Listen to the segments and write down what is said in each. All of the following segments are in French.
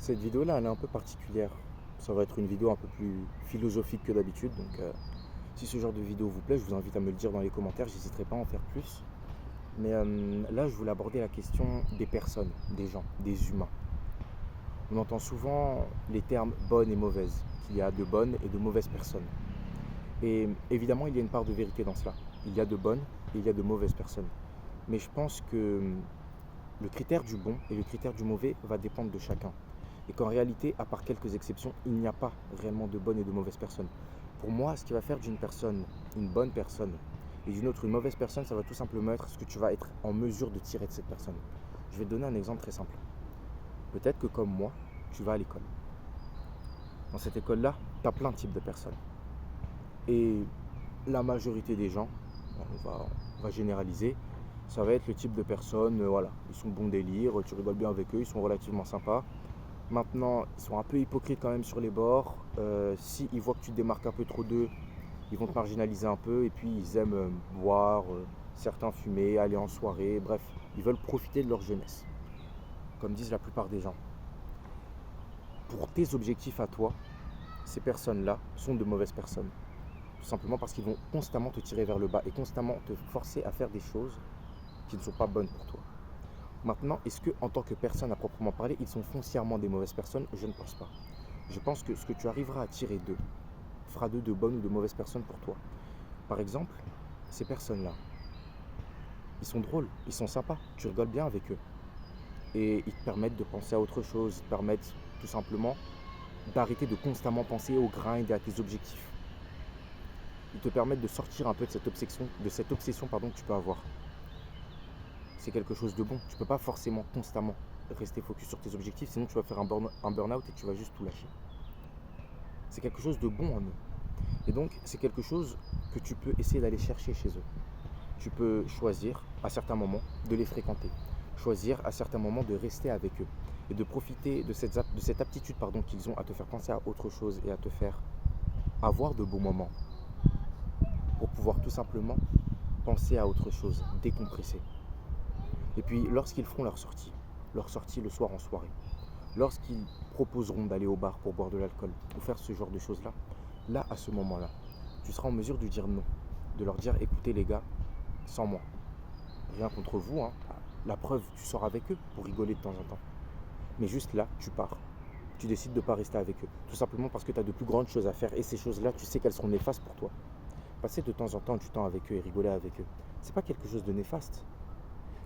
Cette vidéo-là, elle est un peu particulière. Ça va être une vidéo un peu plus philosophique que d'habitude. Donc, si ce genre de vidéo vous plaît, je vous invite à me le dire dans les commentaires. J'hésiterai pas à en faire plus. Mais là, je voulais aborder la question des personnes, des gens, des humains. On entend souvent les termes bonne et mauvaise, qu'il y a de bonnes et de mauvaises personnes. Et évidemment, il y a une part de vérité dans cela. Il y a de bonnes et il y a de mauvaises personnes. Mais je pense que le critère du bon et le critère du mauvais va dépendre de chacun. Et qu'en réalité, à part quelques exceptions, il n'y a pas réellement de bonnes et de mauvaises personnes. Pour moi, ce qui va faire d'une personne une bonne personne et d'une autre une mauvaise personne, ça va tout simplement être ce que tu vas être en mesure de tirer de cette personne. Je vais te donner un exemple très simple. Peut-être que comme moi, tu vas à l'école. Dans cette école-là, tu as plein de types de personnes. Et la majorité des gens, on va généraliser, ça va être le type de personnes, voilà, ils sont bons délire, tu rigoles bien avec eux, ils sont relativement sympas. Maintenant, ils sont un peu hypocrites quand même sur les bords. S'ils voient que tu te démarques un peu trop d'eux, ils vont te marginaliser un peu. Et puis, ils aiment boire, certains fumer, aller en soirée. Bref, ils veulent profiter de leur jeunesse, comme disent la plupart des gens. Pour tes objectifs à toi, ces personnes-là sont de mauvaises personnes. Tout simplement parce qu'ils vont constamment te tirer vers le bas et constamment te forcer à faire des choses qui ne sont pas bonnes pour toi. Maintenant, est-ce que en tant que personne à proprement parler, ils sont foncièrement des mauvaises personnes? Je ne pense pas. Je pense que ce que tu arriveras à tirer d'eux fera d'eux de bonnes ou de mauvaises personnes pour toi. Par exemple, ces personnes-là, ils sont drôles, ils sont sympas, tu rigoles bien avec eux. Et ils te permettent de penser à autre chose, ils te permettent tout simplement d'arrêter de constamment penser au grind et à tes objectifs. Ils te permettent de sortir un peu de cette obsession que tu peux avoir. C'est quelque chose de bon. Tu ne peux pas forcément constamment rester focus sur tes objectifs, sinon tu vas faire un burn-out et tu vas juste tout lâcher. C'est quelque chose de bon en eux. Et donc, c'est quelque chose que tu peux essayer d'aller chercher chez eux. Tu peux choisir à certains moments de les fréquenter, choisir à certains moments de rester avec eux et de profiter de cette aptitude qu'ils ont à te faire penser à autre chose et à te faire avoir de beaux moments pour pouvoir tout simplement penser à autre chose, décompresser. Et puis, lorsqu'ils feront leur sortie le soir en soirée, lorsqu'ils proposeront d'aller au bar pour boire de l'alcool ou faire ce genre de choses-là, là, à ce moment-là, tu seras en mesure de dire non, de leur dire écoutez les gars, sans moi, rien contre vous, hein. La preuve, tu sors avec eux pour rigoler de temps en temps. Mais juste là, tu pars. Tu décides de ne pas rester avec eux. Tout simplement parce que tu as de plus grandes choses à faire et ces choses-là, tu sais qu'elles seront néfastes pour toi. Passer de temps en temps du temps avec eux et rigoler avec eux, c'est pas quelque chose de néfaste.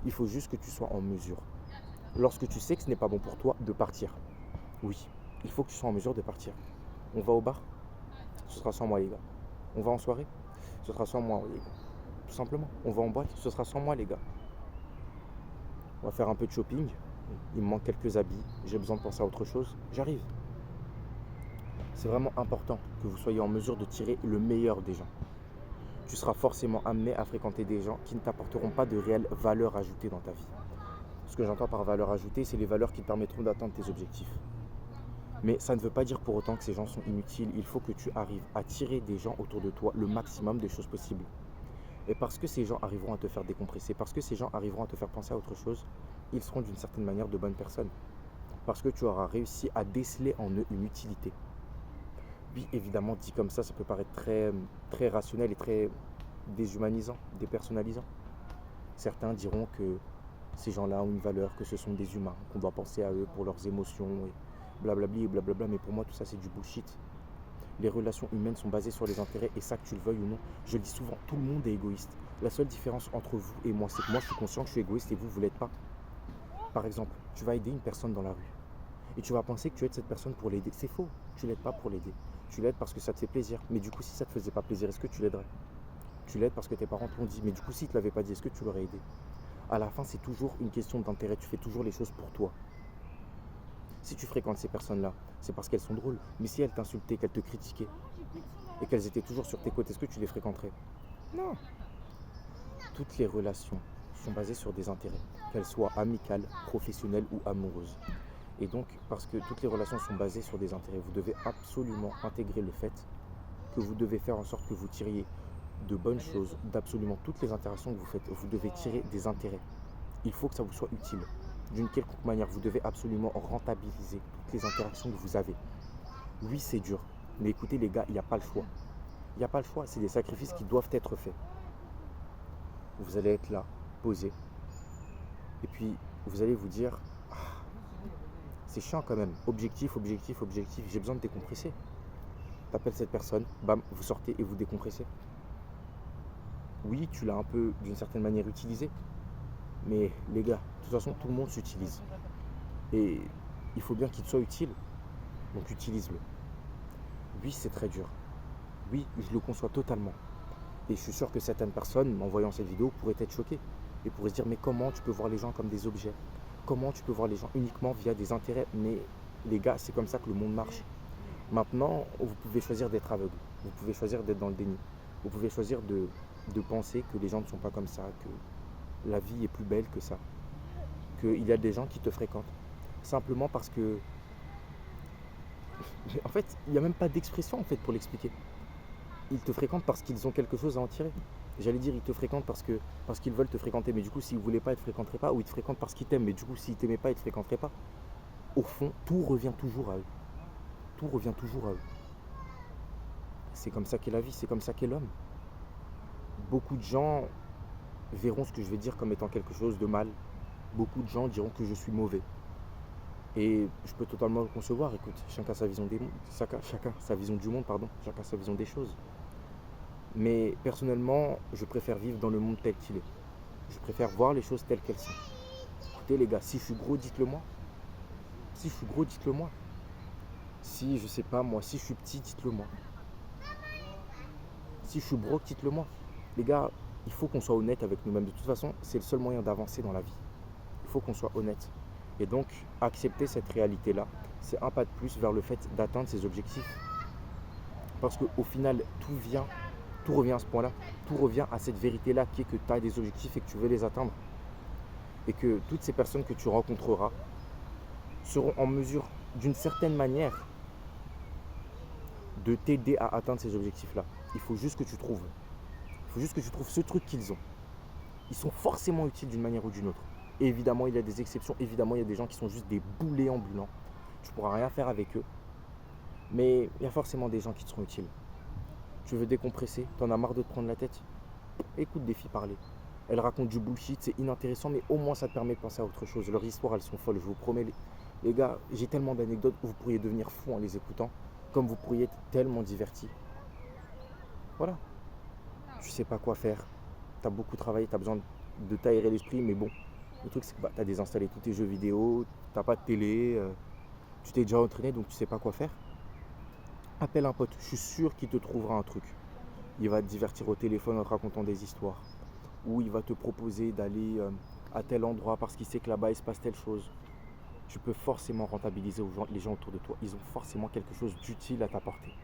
Il faut juste que tu sois en mesure, lorsque tu sais que ce n'est pas bon pour toi, de partir. Oui, il faut que tu sois en mesure de partir. On va au bar? Ce sera sans moi les gars. On va en soirée? Ce sera sans moi les gars. Tout simplement. On va en boîte? Ce sera sans moi les gars. On va faire un peu de shopping. Il me manque quelques habits. J'ai besoin de penser à autre chose. J'arrive. C'est vraiment important que vous soyez en mesure de tirer le meilleur des gens. Tu seras forcément amené à fréquenter des gens qui ne t'apporteront pas de réelle valeur ajoutée dans ta vie. Ce que j'entends par valeur ajoutée, c'est les valeurs qui te permettront d'atteindre tes objectifs. Mais ça ne veut pas dire pour autant que ces gens sont inutiles. Il faut que tu arrives à tirer des gens autour de toi le maximum des choses possibles. Et parce que ces gens arriveront à te faire décompresser, parce que ces gens arriveront à te faire penser à autre chose, ils seront d'une certaine manière de bonnes personnes. Parce que tu auras réussi à déceler en eux une utilité. Oui, évidemment, dit comme ça peut paraître très rationnel et très déshumanisant, dépersonnalisant. Certains diront que ces gens-là ont une valeur, que ce sont des humains, qu'on doit penser à eux pour leurs émotions et blablabli et blablabla. Mais pour moi, tout ça, c'est du bullshit. Les relations humaines sont basées sur les intérêts et ça, que tu le veuilles ou non, je le dis souvent, tout le monde est égoïste. La seule différence entre vous et moi, c'est que moi, je suis conscient que je suis égoïste et vous, vous l'êtes pas. Par exemple, tu vas aider une personne dans la rue et tu vas penser que tu aides cette personne pour l'aider. C'est faux, tu l'aides pas pour l'aider. Tu l'aides parce que ça te fait plaisir. Mais du coup, si ça te faisait pas plaisir, est-ce que tu l'aiderais? Tu l'aides parce que tes parents te l'ont dit. Mais du coup, s'ils te l'avaient pas dit, est-ce que tu l'aurais aidé? À la fin, c'est toujours une question d'intérêt. Tu fais toujours les choses pour toi. Si tu fréquentes ces personnes-là, c'est parce qu'elles sont drôles. Mais si elles t'insultaient, qu'elles te critiquaient et qu'elles étaient toujours sur tes côtés, est-ce que tu les fréquenterais? Non. Toutes les relations sont basées sur des intérêts, qu'elles soient amicales, professionnelles ou amoureuses. Et donc, parce que toutes les relations sont basées sur des intérêts, vous devez absolument intégrer le fait que vous devez faire en sorte que vous tiriez de bonnes choses d'absolument toutes les interactions que vous faites. Vous devez tirer des intérêts. Il faut que ça vous soit utile. d'une quelconque manière, vous devez absolument rentabiliser toutes les interactions que vous avez. Oui, c'est dur, mais écoutez les gars, il n'y a pas le choix. Il n'y a pas le choix, c'est des sacrifices qui doivent être faits. Vous allez être là, posé, et puis vous allez vous dire, ah, c'est chiant quand même, objectif, objectif, objectif, j'ai besoin de décompresser. T'appelles cette personne, bam, vous sortez et vous décompressez. Oui, tu l'as un peu, d'une certaine manière, utilisé, mais les gars, de toute façon, tout le monde s'utilise. Et il faut bien qu'il te soit utile, donc utilise-le. Oui, c'est très dur. Oui, je le conçois totalement. Et je suis sûr que certaines personnes, en voyant cette vidéo, pourraient être choquées et pourraient se dire, mais comment tu peux voir les gens comme des objets? Comment tu peux voir les gens uniquement via des intérêts? Mais les gars, c'est comme ça que le monde marche. Maintenant, vous pouvez choisir d'être aveugle, vous pouvez choisir d'être dans le déni, vous pouvez choisir de penser que les gens ne sont pas comme ça, que la vie est plus belle que ça, qu'il y a des gens qui te fréquentent, simplement parce que, en fait, il n'y a même pas d'expression en fait pour l'expliquer. Ils te fréquentent parce qu'ils ont quelque chose à en tirer. J'allais dire ils te fréquentent parce qu'ils veulent te fréquenter, mais du coup s'ils ne voulaient pas, ils ne te fréquenteraient pas, ou ils te fréquentent parce qu'ils t'aiment, mais du coup s'ils ne t'aimaient pas, ils ne te fréquenteraient pas. Au fond, tout revient toujours à eux. Tout revient toujours à eux. C'est comme ça qu'est la vie, c'est comme ça qu'est l'homme. Beaucoup de gens verront ce que je vais dire comme étant quelque chose de mal. Beaucoup de gens diront que je suis mauvais. Et je peux totalement le concevoir, écoute, chacun sa vision du monde, chacun sa vision du monde, chacun sa vision des choses. Mais personnellement, je préfère vivre dans le monde tel qu'il est. Je préfère voir les choses telles qu'elles sont. Écoutez les gars, si je suis gros, dites-le moi. Si je suis gros, dites-le moi. Si, je sais pas moi, si je suis petit, dites-le moi. Si je suis broke, dites-le moi. Les gars, il faut qu'on soit honnête avec nous-mêmes. De toute façon, c'est le seul moyen d'avancer dans la vie. Il faut qu'on soit honnête. Et donc, accepter cette réalité-là, c'est un pas de plus vers le fait d'atteindre ses objectifs. Parce qu'au final, tout revient à ce point-là. Tout revient à cette vérité-là qui est que tu as des objectifs et que tu veux les atteindre. Et que toutes ces personnes que tu rencontreras seront en mesure, d'une certaine manière, de t'aider à atteindre ces objectifs-là. Il faut juste que tu trouves. Il faut juste que tu trouves ce truc qu'ils ont. Ils sont forcément utiles d'une manière ou d'une autre. Et évidemment, il y a des exceptions. Évidemment, il y a des gens qui sont juste des boulets ambulants. Tu ne pourras rien faire avec eux. Mais il y a forcément des gens qui te seront utiles. Tu veux décompresser, tu en as marre de te prendre la tête. Écoute des filles parler. Elles racontent du bullshit, c'est inintéressant, mais au moins ça te permet de penser à autre chose. Leurs histoires, elles sont folles, je vous promets. Les gars, j'ai tellement d'anecdotes où vous pourriez devenir fou en les écoutant, comme vous pourriez être tellement divertis. Voilà. Tu sais pas quoi faire. Tu as beaucoup travaillé, tu as besoin de t'aérer l'esprit, mais bon. Le truc, c'est que tu as désinstallé tous tes jeux vidéo, tu n'as pas de télé, tu t'es déjà entraîné, donc tu sais pas quoi faire. Appelle un pote, je suis sûr qu'il te trouvera un truc. Il va te divertir au téléphone en te racontant des histoires. Ou il va te proposer d'aller à tel endroit parce qu'il sait que là-bas il se passe telle chose. Tu peux forcément rentabiliser les gens autour de toi. Ils ont forcément quelque chose d'utile à t'apporter.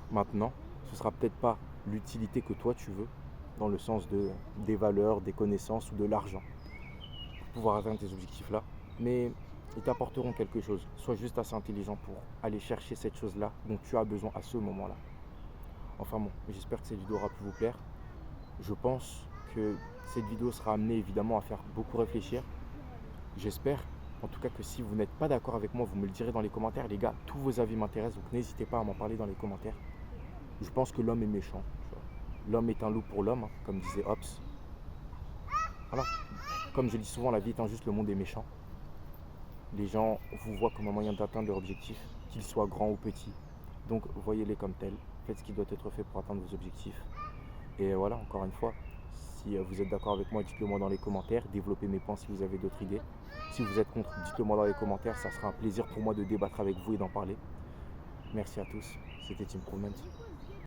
Maintenant, ce ne sera peut-être pas l'utilité que toi tu veux, dans le sens des valeurs, des connaissances ou de l'argent, pour pouvoir atteindre tes objectifs là. Mais ils t'apporteront quelque chose. Sois juste assez intelligent pour aller chercher cette chose-là dont tu as besoin à ce moment-là. Enfin bon, j'espère que cette vidéo aura pu vous plaire. Je pense que cette vidéo sera amenée évidemment à faire beaucoup réfléchir. J'espère en tout cas que si vous n'êtes pas d'accord avec moi, vous me le direz dans les commentaires. Les gars, tous vos avis m'intéressent, donc n'hésitez pas à m'en parler dans les commentaires. Je pense que l'homme est méchant. L'homme est un loup pour l'homme, comme disait Hobbes. Voilà. Comme je dis souvent, la vie étant juste, le monde est méchant. Les gens vous voient comme un moyen d'atteindre leur objectif, qu'ils soient grands ou petits. Donc voyez-les comme tels. Faites ce qui doit être fait pour atteindre vos objectifs. Et voilà, encore une fois, si vous êtes d'accord avec moi, dites-le moi dans les commentaires. Développez mes points si vous avez d'autres idées. Si vous êtes contre, dites-le moi dans les commentaires. Ça sera un plaisir pour moi de débattre avec vous et d'en parler. Merci à tous. C'était Team Improvement.